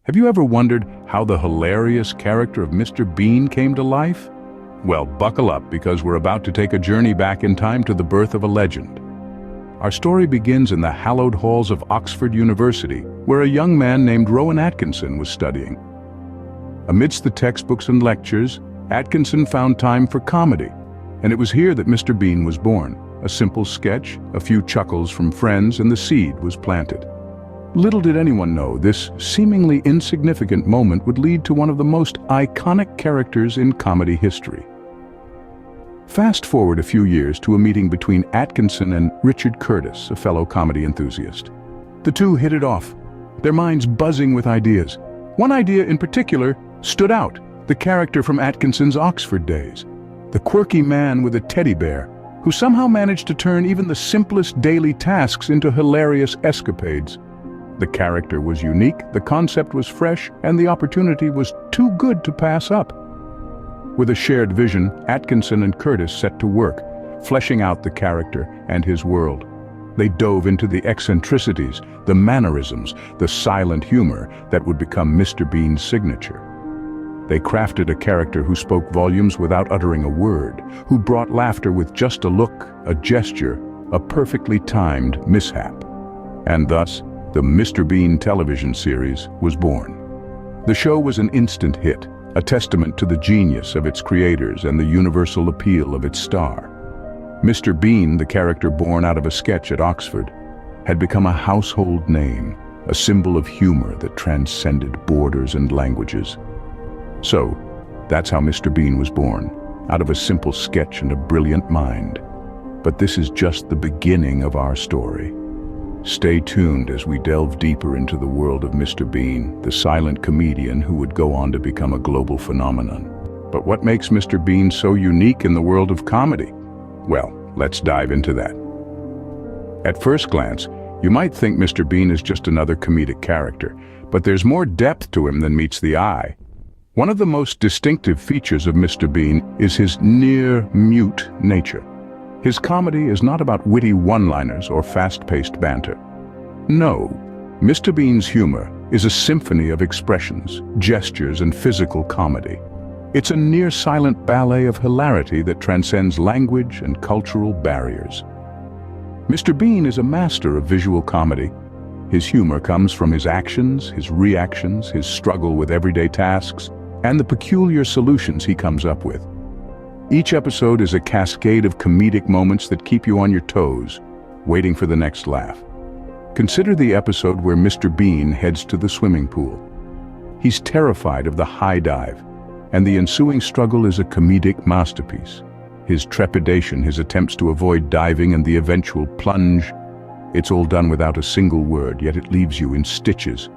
Have you ever wondered how the hilarious character of Mr. Bean came to life? Well, buckle up because we're about to take a journey back in time to the birth of a legend. Our story begins in the hallowed halls of Oxford University, where a young man named Rowan Atkinson was studying. Amidst the textbooks and lectures, Atkinson found time for comedy, and it was here that Mr. Bean was born. A simple sketch, a few chuckles from friends, and the seed was planted. Little did anyone know this seemingly insignificant moment would lead to one of the most iconic characters in comedy history. Fast forward a few years to a meeting between Atkinson and Richard Curtis, a fellow comedy enthusiast. The two hit it off, their minds buzzing with ideas. One idea in particular stood out, the character from Atkinson's Oxford days. The quirky man with a teddy bear, who somehow managed to turn even the simplest daily tasks into hilarious escapades. The character was unique, the concept was fresh, and the opportunity was too good to pass up. With a shared vision, Atkinson and Curtis set to work, fleshing out the character and his world. They dove into the eccentricities, the mannerisms, the silent humor that would become Mr. Bean's signature. They crafted a character who spoke volumes without uttering a word, who brought laughter with just a look, a gesture, a perfectly timed mishap. And thus, the Mr. Bean television series was born. The show was an instant hit, a testament to the genius of its creators and the universal appeal of its star. Mr. Bean, the character born out of a sketch at Oxford, had become a household name, a symbol of humor that transcended borders and languages. So, that's how Mr. Bean was born, out of a simple sketch and a brilliant mind. But this is just the beginning of our story. Stay tuned as we delve deeper into the world of Mr. Bean, the silent comedian who would go on to become a global phenomenon. But what makes Mr. Bean so unique in the world of comedy? Well, let's dive into that. At first glance, you might think Mr. Bean is just another comedic character, but there's more depth to him than meets the eye. One of the most distinctive features of Mr. Bean is his near-mute nature. His comedy is not about witty one-liners or fast-paced banter. No, Mr. Bean's humor is a symphony of expressions, gestures, and physical comedy. It's a near-silent ballet of hilarity that transcends language and cultural barriers. Mr. Bean is a master of visual comedy. His humor comes from his actions, his reactions, his struggle with everyday tasks, and the peculiar solutions he comes up with. Each episode is a cascade of comedic moments that keep you on your toes, waiting for the next laugh. Consider the episode where Mr. Bean heads to the swimming pool. He's terrified of the high dive, and the ensuing struggle is a comedic masterpiece. His trepidation, his attempts to avoid diving, and the eventual plunge, it's all done without a single word, yet it leaves you in stitches.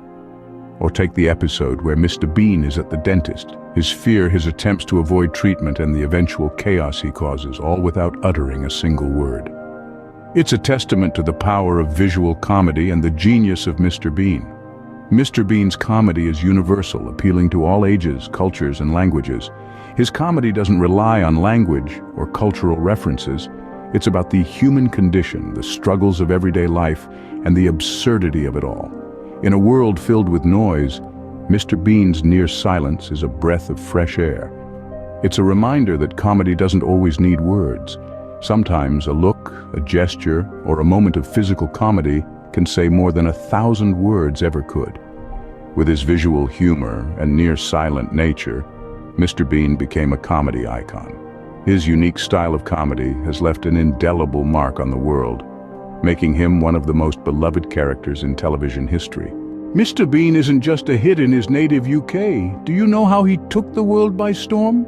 Or take the episode where Mr. Bean is at the dentist. His fear, his attempts to avoid treatment, and the eventual chaos he causes, all without uttering a single word. It's a testament to the power of visual comedy and the genius of Mr. Bean. Mr. Bean's comedy is universal, appealing to all ages, cultures, and languages. His comedy doesn't rely on language or cultural references. It's about the human condition, the struggles of everyday life, and the absurdity of it all. In a world filled with noise, Mr. Bean's near silence is a breath of fresh air. It's a reminder that comedy doesn't always need words. Sometimes a look, a gesture, or a moment of physical comedy can say more than 1,000 words ever could. With his visual humor and near silent nature, Mr. Bean became a comedy icon. His unique style of comedy has left an indelible mark on the world, making him one of the most beloved characters in television history. Mr. Bean isn't just a hit in his native UK. Do you know how he took the world by storm?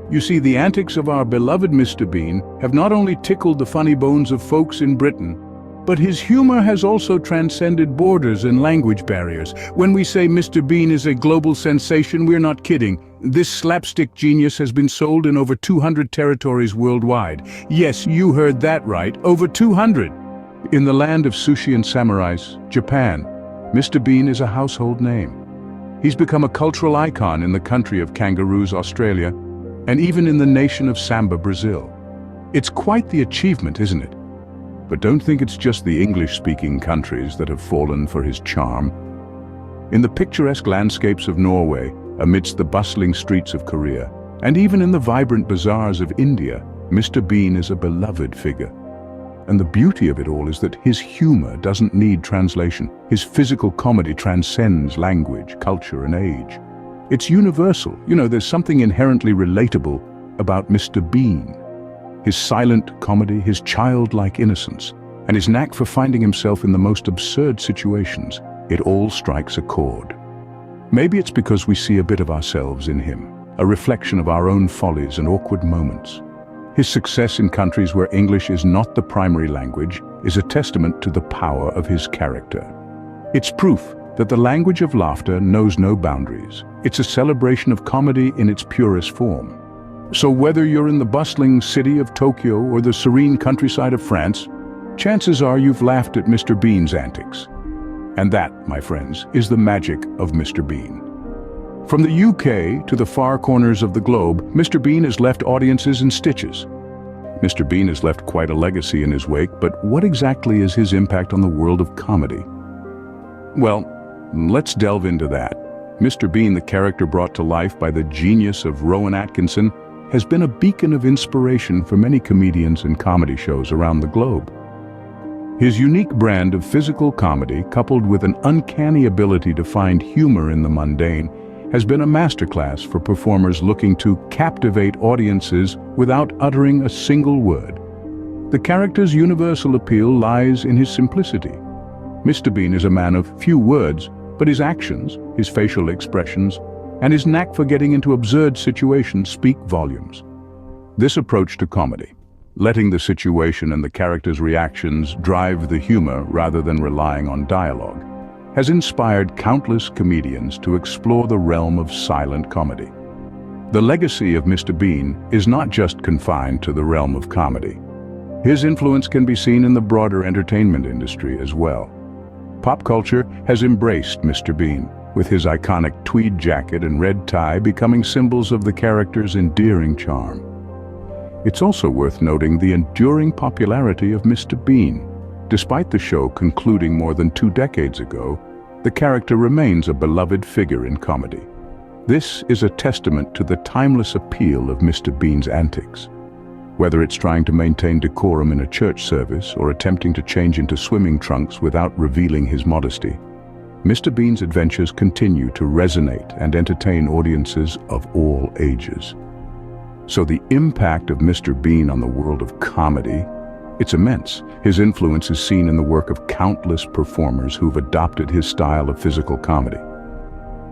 You see, the antics of our beloved Mr. Bean have not only tickled the funny bones of folks in Britain, but his humor has also transcended borders and language barriers. When we say Mr. Bean is a global sensation, we're not kidding. This slapstick genius has been sold in over 200 territories worldwide. Yes, you heard that right, over 200. In the land of sushi and samurais, Japan, Mr. Bean is a household name. He's become a cultural icon in the country of kangaroos, Australia, and even in the nation of samba, Brazil. It's quite the achievement, isn't it? But don't think it's just the English-speaking countries that have fallen for his charm. In the picturesque landscapes of Norway, amidst the bustling streets of Korea, and even in the vibrant bazaars of India, Mr. Bean is a beloved figure. And the beauty of it all is that his humor doesn't need translation. His physical comedy transcends language, culture, and age. It's universal. There's something inherently relatable about Mr. Bean. His silent comedy, his childlike innocence, and his knack for finding himself in the most absurd situations. It all strikes a chord. Maybe it's because we see a bit of ourselves in him, a reflection of our own follies and awkward moments. His success in countries where English is not the primary language is a testament to the power of his character. It's proof that the language of laughter knows no boundaries. It's a celebration of comedy in its purest form. So whether you're in the bustling city of Tokyo or the serene countryside of France, chances are you've laughed at Mr. Bean's antics. And that, my friends, is the magic of Mr. Bean. From the UK to the far corners of the globe, Mr. Bean has left audiences in stitches. Mr. Bean has left quite a legacy in his wake, but what exactly is his impact on the world of comedy? Well, let's delve into that. Mr. Bean, the character brought to life by the genius of Rowan Atkinson, has been a beacon of inspiration for many comedians and comedy shows around the globe. His unique brand of physical comedy, coupled with an uncanny ability to find humor in the mundane, has been a masterclass for performers looking to captivate audiences without uttering a single word. The character's universal appeal lies in his simplicity. Mr. Bean is a man of few words, but his actions, his facial expressions, and his knack for getting into absurd situations speak volumes. This approach to comedy, letting the situation and the character's reactions drive the humor rather than relying on dialogue, has inspired countless comedians to explore the realm of silent comedy. The legacy of Mr. Bean is not just confined to the realm of comedy. His influence can be seen in the broader entertainment industry as well. Pop culture has embraced Mr. Bean, with his iconic tweed jacket and red tie becoming symbols of the character's endearing charm. It's also worth noting the enduring popularity of Mr. Bean. Despite the show concluding more than 2 decades ago, the character remains a beloved figure in comedy. This is a testament to the timeless appeal of Mr. Bean's antics. Whether it's trying to maintain decorum in a church service or attempting to change into swimming trunks without revealing his modesty, Mr. Bean's adventures continue to resonate and entertain audiences of all ages. So the impact of Mr. Bean on the world of comedy, it's immense. His influence is seen in the work of countless performers who've adopted his style of physical comedy.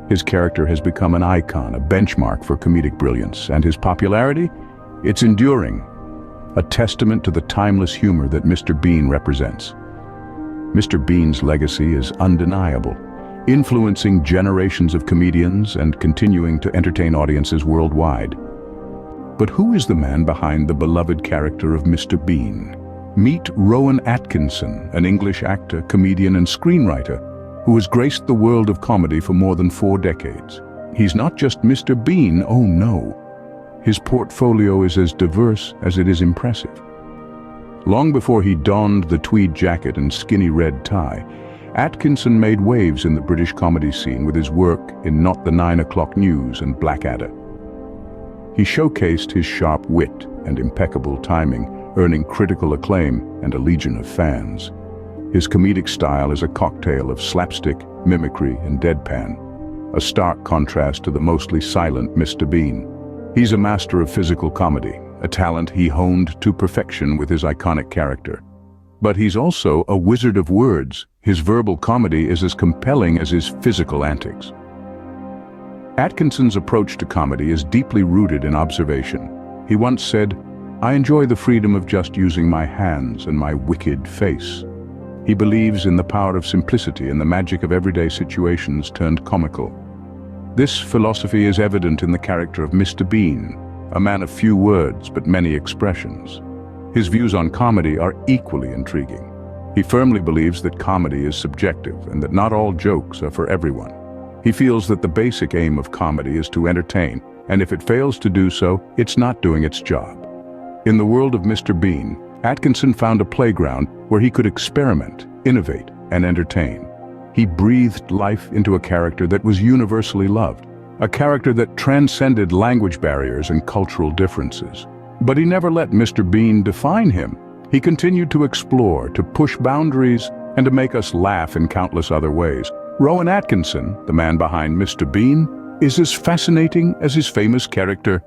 His character has become an icon, a benchmark for comedic brilliance, and his popularity, it's enduring, a testament to the timeless humor that Mr. Bean represents. Mr. Bean's legacy is undeniable, influencing generations of comedians and continuing to entertain audiences worldwide. But who is the man behind the beloved character of Mr. Bean? Meet Rowan Atkinson, an English actor, comedian, and screenwriter who has graced the world of comedy for more than 4 decades. He's not just Mr. Bean, oh no. His portfolio is as diverse as it is impressive. Long before he donned the tweed jacket and skinny red tie, Atkinson made waves in the British comedy scene with his work in Not the 9 O'Clock News and Blackadder. He showcased his sharp wit and impeccable timing, earning critical acclaim and a legion of fans. His comedic style is a cocktail of slapstick, mimicry, and deadpan, a stark contrast to the mostly silent Mr. Bean. He's a master of physical comedy, a talent he honed to perfection with his iconic character. But he's also a wizard of words. His verbal comedy is as compelling as his physical antics. Atkinson's approach to comedy is deeply rooted in observation. He once said, "I enjoy the freedom of just using my hands and my wicked face." He believes in the power of simplicity and the magic of everyday situations turned comical. This philosophy is evident in the character of Mr. Bean, a man of few words but many expressions. His views on comedy are equally intriguing. He firmly believes that comedy is subjective and that not all jokes are for everyone. He feels that the basic aim of comedy is to entertain, and if it fails to do so, it's not doing its job. In the world of Mr. Bean, Atkinson found a playground where he could experiment, innovate, and entertain. He breathed life into a character that was universally loved, a character that transcended language barriers and cultural differences. But he never let Mr. Bean define him. He continued to explore, to push boundaries, and to make us laugh in countless other ways. Rowan Atkinson, the man behind Mr. Bean, is as fascinating as his famous character,